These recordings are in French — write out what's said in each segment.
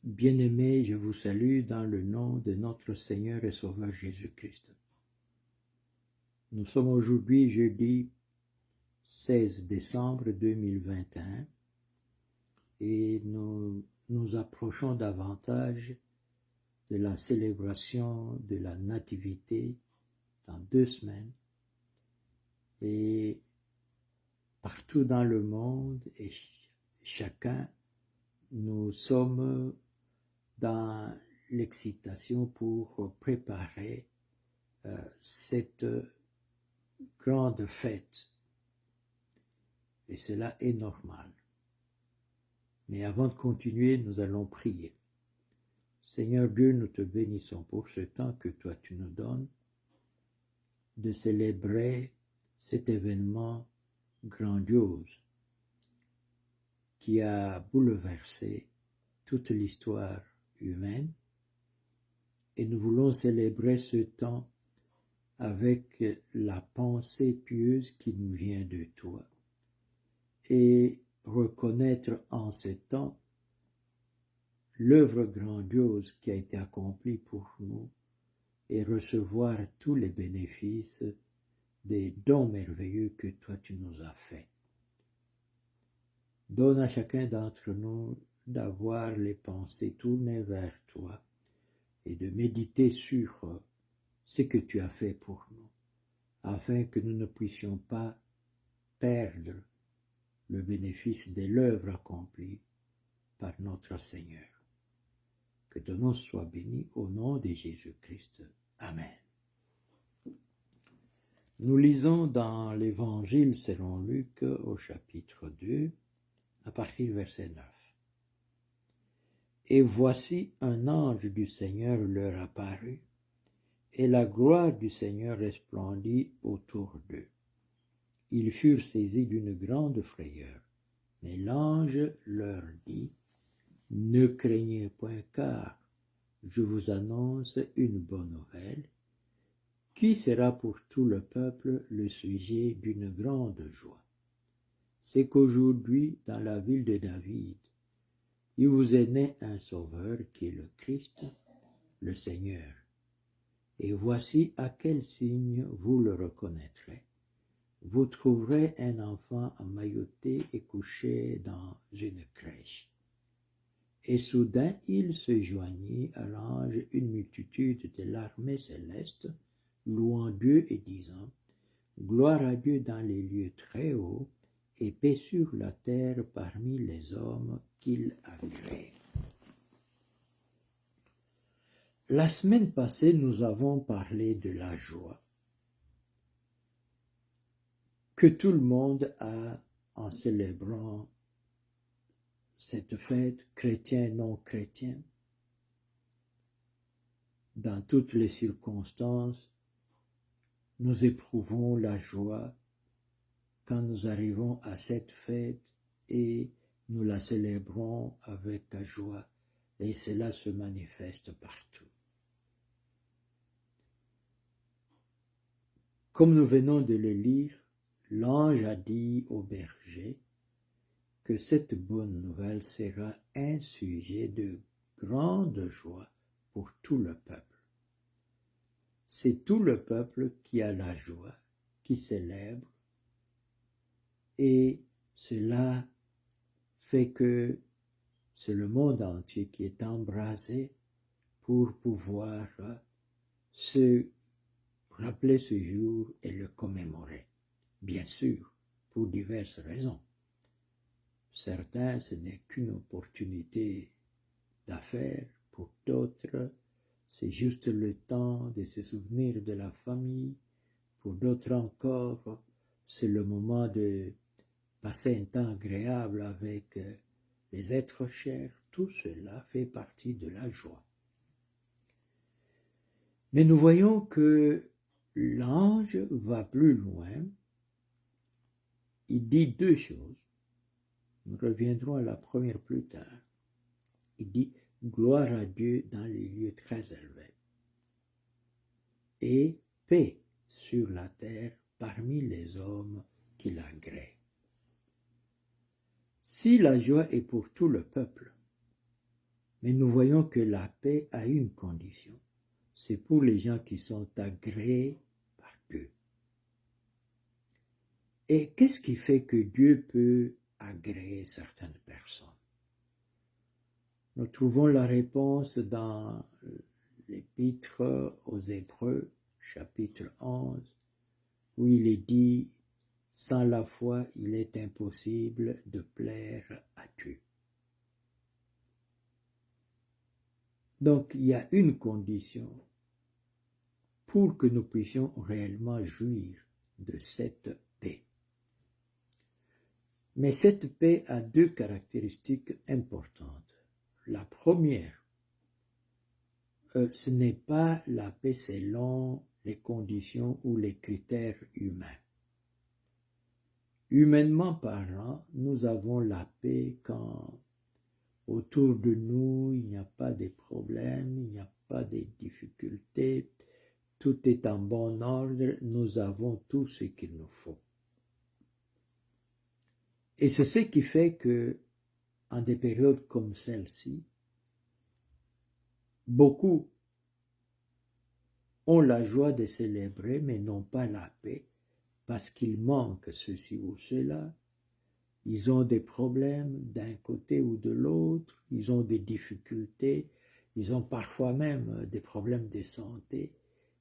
Bien-aimés, je vous salue dans le nom de notre Seigneur et Sauveur Jésus-Christ. Nous sommes aujourd'hui jeudi 16 décembre 2021 et nous nous approchons davantage de la célébration de la Nativité dans 2 semaines. Et partout dans le monde et chacun, nous sommes dans l'excitation pour préparer cette grande fête. Et cela est normal. Mais avant de continuer, nous allons prier. Seigneur Dieu, nous te bénissons pour ce temps que toi tu nous donnes de célébrer cet événement grandiose qui a bouleversé toute l'histoire humaine. Et nous voulons célébrer ce temps avec la pensée pieuse qui nous vient de toi et reconnaître en ce temps l'œuvre grandiose qui a été accomplie pour nous et recevoir tous les bénéfices des dons merveilleux que toi tu nous as faits. Donne à chacun d'entre nous d'avoir les pensées tournées vers toi et de méditer sur ce que tu as fait pour nous, afin que nous ne puissions pas perdre le bénéfice de l'œuvre accomplie par notre Seigneur. Que ton nom soit béni au nom de Jésus-Christ. Amen. Nous lisons dans l'Évangile selon Luc au chapitre 2, à partir du verset 9. Et voici un ange du Seigneur leur apparut, et la gloire du Seigneur resplendit autour d'eux. Ils furent saisis d'une grande frayeur. Mais l'ange leur dit, « Ne craignez point, car je vous annonce une bonne nouvelle, qui sera pour tout le peuple le sujet d'une grande joie. C'est qu'aujourd'hui, dans la ville de David, il vous est né un sauveur qui est le Christ, le Seigneur. Et voici à quel signe vous le reconnaîtrez. Vous trouverez un enfant emmailloté et couché dans une crèche. » Et soudain il se joignit à l'ange une multitude de l'armée céleste, louant Dieu et disant, « Gloire à Dieu dans les lieux très hauts, et paix sur la terre parmi les hommes qu'il agrée. » La semaine passée, nous avons parlé de la joie que tout le monde a en célébrant cette fête, chrétien, non chrétien. Dans toutes les circonstances, nous éprouvons la joie quand nous arrivons à cette fête et nous la célébrons avec la joie, et cela se manifeste partout. Comme nous venons de le lire, l'ange a dit au berger que cette bonne nouvelle sera un sujet de grande joie pour tout le peuple. C'est tout le peuple qui a la joie, qui célèbre, et cela fait que c'est le monde entier qui est embrasé pour pouvoir se rappeler ce jour et le commémorer. Bien sûr, pour diverses raisons. Certains, ce n'est qu'une opportunité d'affaires, pour d'autres, c'est juste le temps de se souvenir de la famille, pour d'autres encore, c'est le moment de passer un temps agréable avec les êtres chers. Tout cela fait partie de la joie. Mais nous voyons que l'ange va plus loin. Il dit 2 choses. Nous reviendrons à la première plus tard. Il dit « Gloire à Dieu dans les lieux très élevés et paix sur la terre parmi les hommes qui l'agréent. » Si la joie est pour tout le peuple, Mais nous voyons que la paix a une condition. C'est pour les gens qui sont agréés par Dieu. Et qu'est-ce qui fait que Dieu peut agréer certaines personnes? Nous trouvons la réponse dans l'Épître aux Hébreux, chapitre 11, où il est dit « Sans la foi, il est impossible de plaire à Dieu. » Donc, il y a une condition pour que nous puissions réellement jouir de cette paix. Mais cette paix a deux caractéristiques importantes. La première, ce n'est pas la paix selon les conditions ou les critères humains. Humainement parlant, nous avons la paix quand autour de nous, il n'y a pas de problèmes, il n'y a pas de difficultés, tout est en bon ordre, nous avons tout ce qu'il nous faut. Et c'est ce qui fait que, en des périodes comme celle-ci, beaucoup ont la joie de célébrer, mais n'ont pas la paix, parce qu'il manque ceci ou cela. Ils ont des problèmes d'un côté ou de l'autre, ils ont des difficultés, ils ont parfois même des problèmes de santé.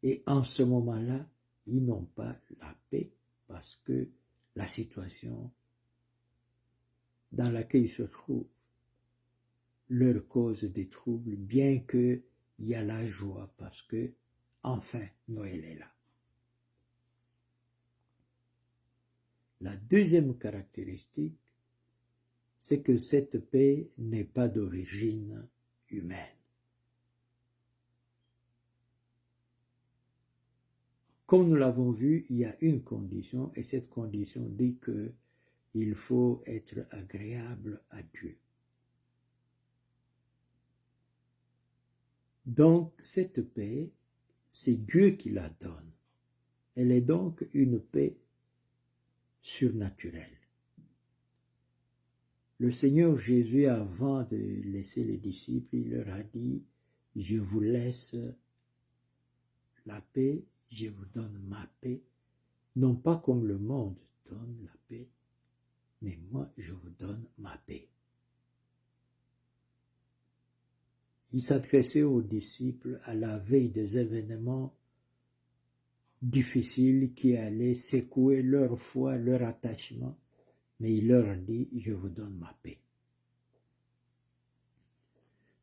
Et en ce moment-là, ils n'ont pas la paix parce que la situation dans laquelle ils se trouvent leur cause des troubles, bien qu'il y a la joie parce que, enfin, Noël est là. La deuxième caractéristique, c'est que cette paix n'est pas d'origine humaine. Comme nous l'avons vu, il y a une condition, et cette condition dit qu'il faut être agréable à Dieu. Donc, cette paix, c'est Dieu qui la donne. Elle est donc une paix surnaturelle. Le Seigneur Jésus, avant de laisser les disciples, il leur a dit, « Je vous laisse la paix, je vous donne ma paix, non pas comme le monde donne la paix, mais moi je vous donne ma paix. » Il s'adressait aux disciples à la veille des événements difficiles qui allaient secouer leur foi, leur attachement, mais il leur dit, je vous donne ma paix.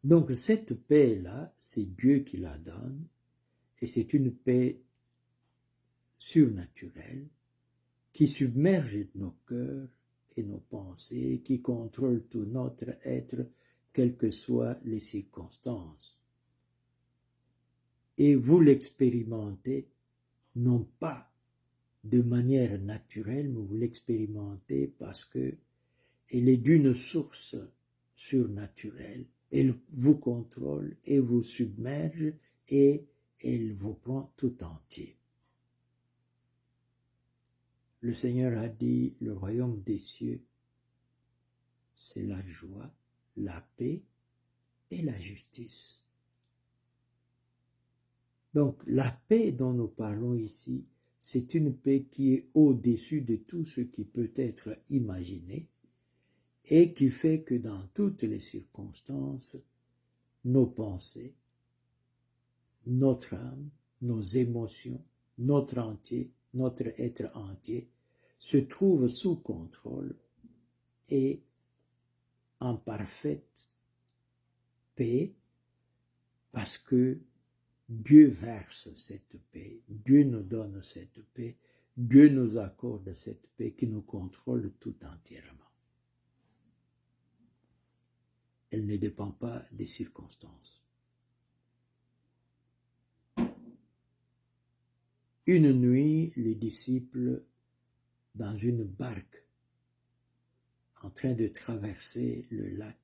Donc cette paix-là, c'est Dieu qui la donne, et c'est une paix surnaturelle qui submerge nos cœurs et nos pensées, qui contrôle tout notre être, quelles que soient les circonstances. Et vous l'expérimentez, non pas de manière naturelle, mais vous l'expérimentez parce que elle est d'une source surnaturelle. Elle vous contrôle et vous submerge et elle vous prend tout entier. Le Seigneur a dit, le royaume des cieux, c'est la joie, la paix et la justice. Donc la paix dont nous parlons ici, c'est une paix qui est au-dessus de tout ce qui peut être imaginé et qui fait que dans toutes les circonstances, nos pensées, notre âme, nos émotions, notre être entier se trouvent sous contrôle et en parfaite paix parce que Dieu verse cette paix, Dieu nous donne cette paix, Dieu nous accorde cette paix qui nous contrôle tout entièrement. Elle ne dépend pas des circonstances. Une nuit, les disciples, dans une barque, en train de traverser le lac,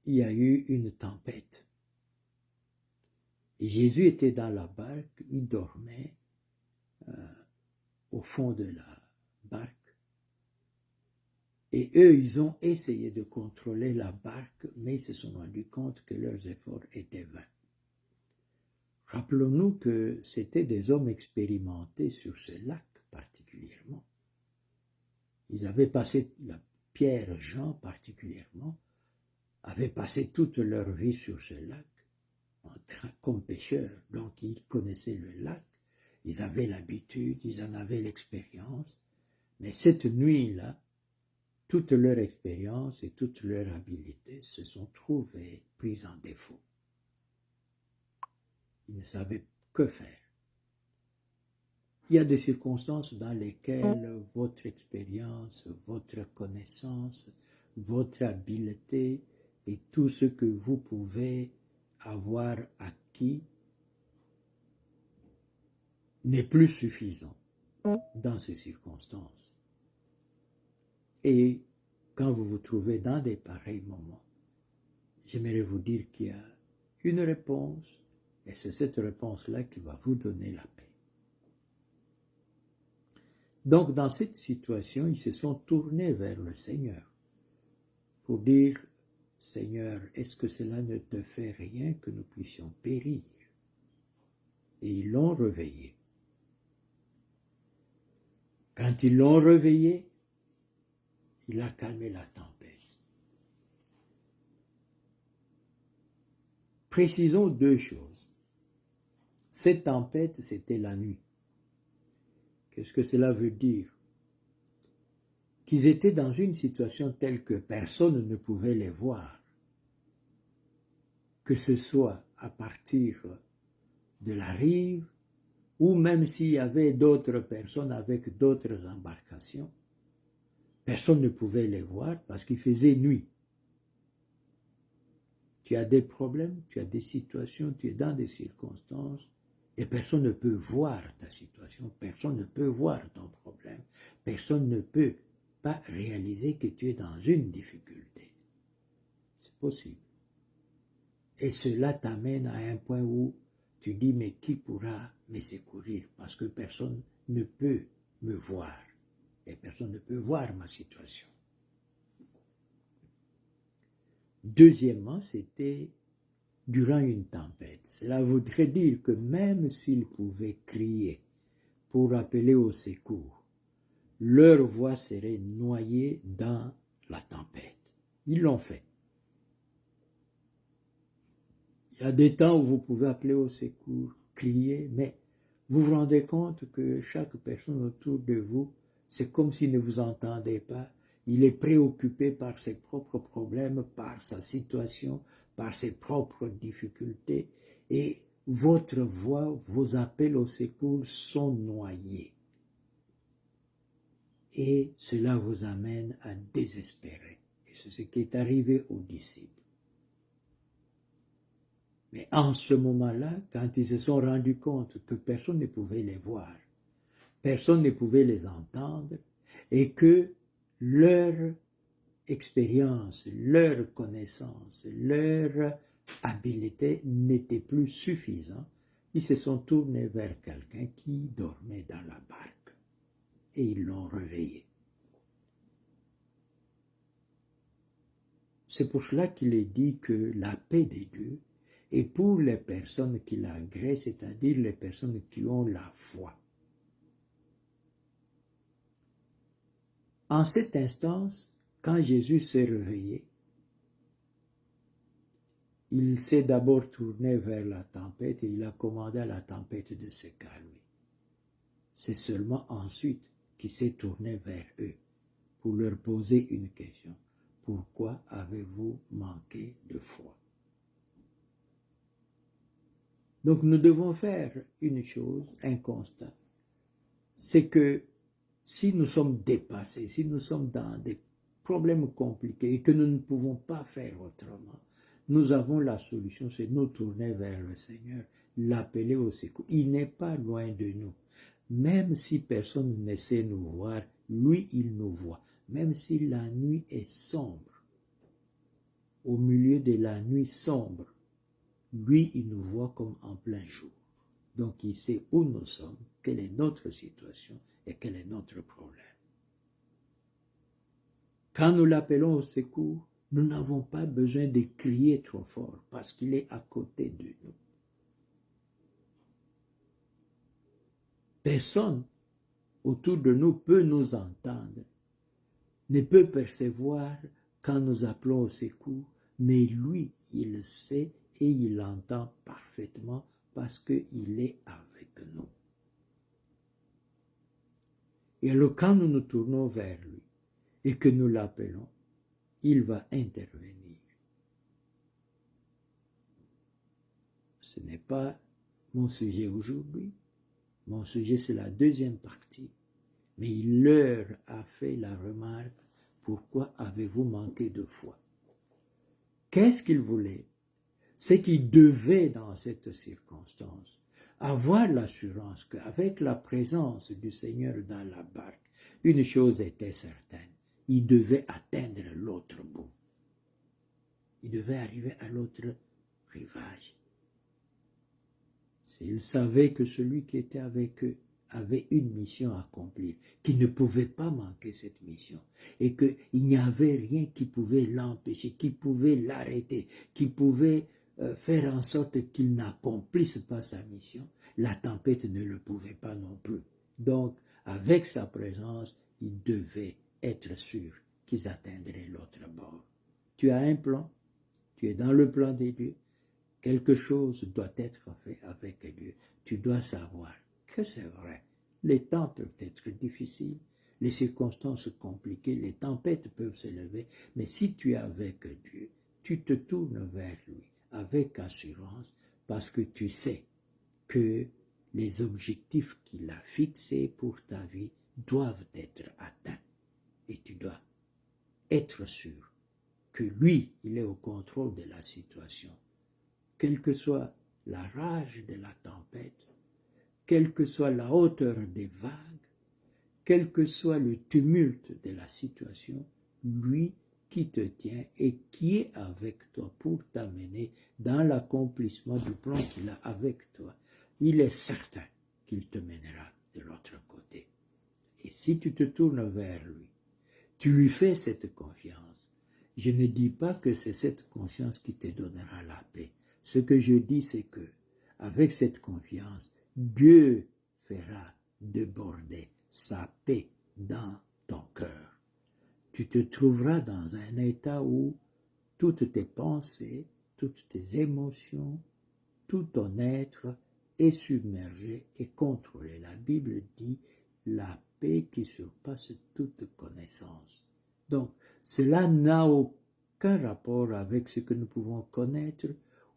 il y a eu une tempête. Et Jésus était dans la barque, il dormait au fond de la barque. Et eux, ils ont essayé de contrôler la barque, mais ils se sont rendus compte que leurs efforts étaient vains. Rappelons-nous que c'étaient des hommes expérimentés sur ce lac particulièrement. Ils avaient passé, Pierre, Jean particulièrement, avaient passé toute leur vie sur ce lac, comme pêcheurs. Donc ils connaissaient le lac, ils avaient l'habitude, ils en avaient l'expérience. Mais cette nuit-là, toute leur expérience et toute leur habileté se sont trouvées prises en défaut. Ils ne savaient que faire. Il y a des circonstances dans lesquelles votre expérience, votre connaissance, votre habileté et tout ce que vous pouvez avoir acquis n'est plus suffisant dans ces circonstances. Et quand vous vous trouvez dans des pareils moments, j'aimerais vous dire qu'il y a une réponse, et c'est cette réponse-là qui va vous donner la paix. Donc, dans cette situation, ils se sont tournés vers le Seigneur pour dire, Seigneur, est-ce que cela ne te fait rien que nous puissions périr? Et ils l'ont réveillé. Quand ils l'ont réveillé, il a calmé la tempête. Précisons deux choses. Cette tempête, c'était la nuit. Qu'est-ce que cela veut dire? Qu'ils étaient dans une situation telle que personne ne pouvait les voir. Que ce soit à partir de la rive, ou même s'il y avait d'autres personnes avec d'autres embarcations, personne ne pouvait les voir parce qu'il faisait nuit. Tu as des problèmes, tu as des situations, tu es dans des circonstances, et personne ne peut voir ta situation, personne ne peut voir ton problème, personne ne peut pas réaliser que tu es dans une difficulté. C'est possible. Et cela t'amène à un point où tu dis, mais qui pourra me secourir? Parce que personne ne peut me voir, et personne ne peut voir ma situation. Deuxièmement, c'était durant une tempête. Cela voudrait dire que même s'ils pouvaient crier pour appeler au secours, leur voix serait noyée dans la tempête. Ils l'ont fait. Il y a des temps où vous pouvez appeler au secours, crier, mais vous vous rendez compte que chaque personne autour de vous, c'est comme s'il ne vous entendait pas. Il est préoccupé par ses propres problèmes, par sa situation, par ses propres difficultés, et votre voix, vos appels au secours sont noyés. Et cela vous amène à désespérer. Et c'est ce qui est arrivé aux disciples. Mais en ce moment-là, quand ils se sont rendus compte que personne ne pouvait les voir, personne ne pouvait les entendre, et que leur expérience, leur connaissance, leur habileté n'était plus suffisant, ils se sont tournés vers quelqu'un qui dormait dans la barque, et ils l'ont réveillé. C'est pour cela qu'il est dit que la paix de Dieu est pour les personnes qui l'agréent, c'est-à-dire les personnes qui ont la foi. En cette instance, quand Jésus s'est réveillé, il s'est d'abord tourné vers la tempête et il a commandé à la tempête de se calmer. C'est seulement ensuite qu'il s'est tourné vers eux pour leur poser une question. Pourquoi avez-vous manqué de foi? Donc nous devons faire une chose, un constat, c'est que si nous sommes dépassés, si nous sommes dans des problèmes compliqués et que nous ne pouvons pas faire autrement, nous avons la solution, c'est nous tourner vers le Seigneur, l'appeler au secours. Il n'est pas loin de nous. Même si personne ne sait nous voir, lui, il nous voit. Même si la nuit est sombre, au milieu de la nuit sombre, lui, il nous voit comme en plein jour. Donc, il sait où nous sommes, quelle est notre situation et quel est notre problème. Quand nous l'appelons au secours, nous n'avons pas besoin de crier trop fort parce qu'il est à côté de nous. Personne autour de nous peut nous entendre, ne peut percevoir quand nous appelons au secours, mais lui, il le sait et il l'entend parfaitement parce qu'il est avec nous. Et alors quand nous nous tournons vers lui et que nous l'appelons, il va intervenir. Ce n'est pas mon sujet aujourd'hui. Mon sujet, c'est la deuxième partie. Mais il leur a fait la remarque, pourquoi avez-vous manqué de foi? Qu'est-ce qu'il voulait? C'est qu'il devait, dans cette circonstance, avoir l'assurance qu'avec la présence du Seigneur dans la barque, une chose était certaine, il devait atteindre l'autre bout. Il devait arriver à l'autre rivage. S'il savait que celui qui était avec eux avait une mission à accomplir, qu'il ne pouvait pas manquer cette mission, et qu'il n'y avait rien qui pouvait l'empêcher, qui pouvait l'arrêter, qui pouvait faire en sorte qu'il n'accomplisse pas sa mission, la tempête ne le pouvait pas non plus. Donc, avec sa présence, il devait être sûr qu'ils atteindraient l'autre bord. Tu as un plan, tu es dans le plan de Dieu, quelque chose doit être fait avec Dieu. Tu dois savoir que c'est vrai. Les temps peuvent être difficiles, les circonstances compliquées, les tempêtes peuvent se lever, mais si tu es avec Dieu, tu te tournes vers lui avec assurance parce que tu sais que les objectifs qu'il a fixés pour ta vie doivent être atteints. Et tu dois être sûr que lui, il est au contrôle de la situation. Quelle que soit la rage de la tempête, quelle que soit la hauteur des vagues, quel que soit le tumulte de la situation, lui qui te tient et qui est avec toi pour t'amener dans l'accomplissement du plan qu'il a avec toi, il est certain qu'il te mènera de l'autre côté. Et si tu te tournes vers lui, tu lui fais cette confiance. Je ne dis pas que c'est cette conscience qui te donnera la paix. Ce que je dis, c'est que, avec cette confiance, Dieu fera déborder sa paix dans ton cœur. Tu te trouveras dans un état où toutes tes pensées, toutes tes émotions, tout ton être est submergé et contrôlé. La Bible dit la paix qui surpasse toute connaissance. Donc, cela n'a aucun rapport avec ce que nous pouvons connaître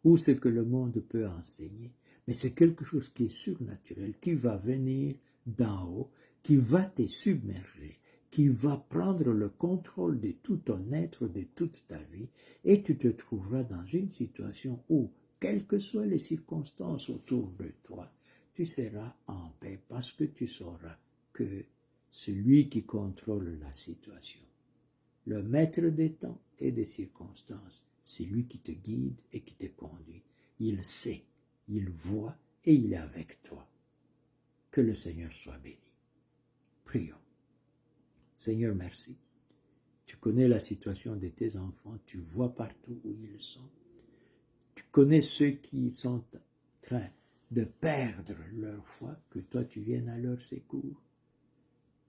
ou ce que le monde peut enseigner, mais c'est quelque chose qui est surnaturel, qui va venir d'en haut, qui va te submerger, qui va prendre le contrôle de tout ton être, de toute ta vie, et tu te trouveras dans une situation où, quelles que soient les circonstances autour de toi, tu seras en paix parce que tu sauras que celui qui contrôle la situation, le maître des temps et des circonstances, c'est lui qui te guide et qui te conduit. Il sait, il voit et il est avec toi. Que le Seigneur soit béni. Prions. Seigneur, merci. Tu connais la situation de tes enfants, tu vois partout où ils sont. Tu connais ceux qui sont en train de perdre leur foi, que toi tu viennes à leur secours.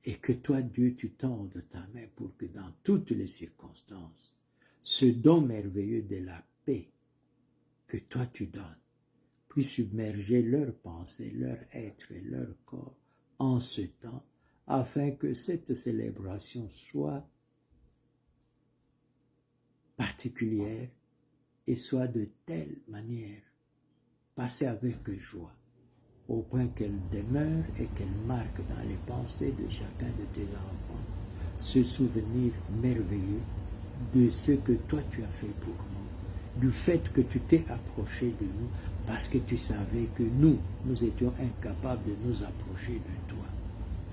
Et que toi, Dieu, tu tendes ta main pour que dans toutes les circonstances, ce don merveilleux de la paix que toi tu donnes, puisse submerger leurs pensées, leur être et leur corps en ce temps, afin que cette célébration soit particulière et soit de telle manière passée avec joie, au point qu'elle demeure et qu'elle marque dans les pensées de chacun de tes enfants ce souvenir merveilleux de ce que toi tu as fait pour nous, du fait que tu t'es approché de nous parce que tu savais que nous étions incapables de nous approcher de toi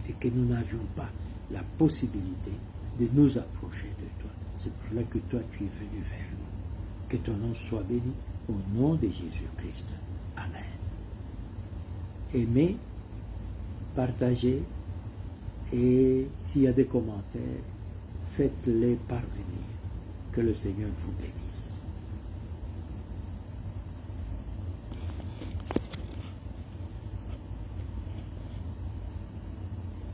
et que nous n'avions pas la possibilité de nous approcher de toi. C'est pour cela que toi tu es venu vers nous. Que ton nom soit béni au nom de Jésus-Christ. Amen. Aimez, partagez et s'il y a des commentaires, faites-les parvenir. Que le Seigneur vous bénisse.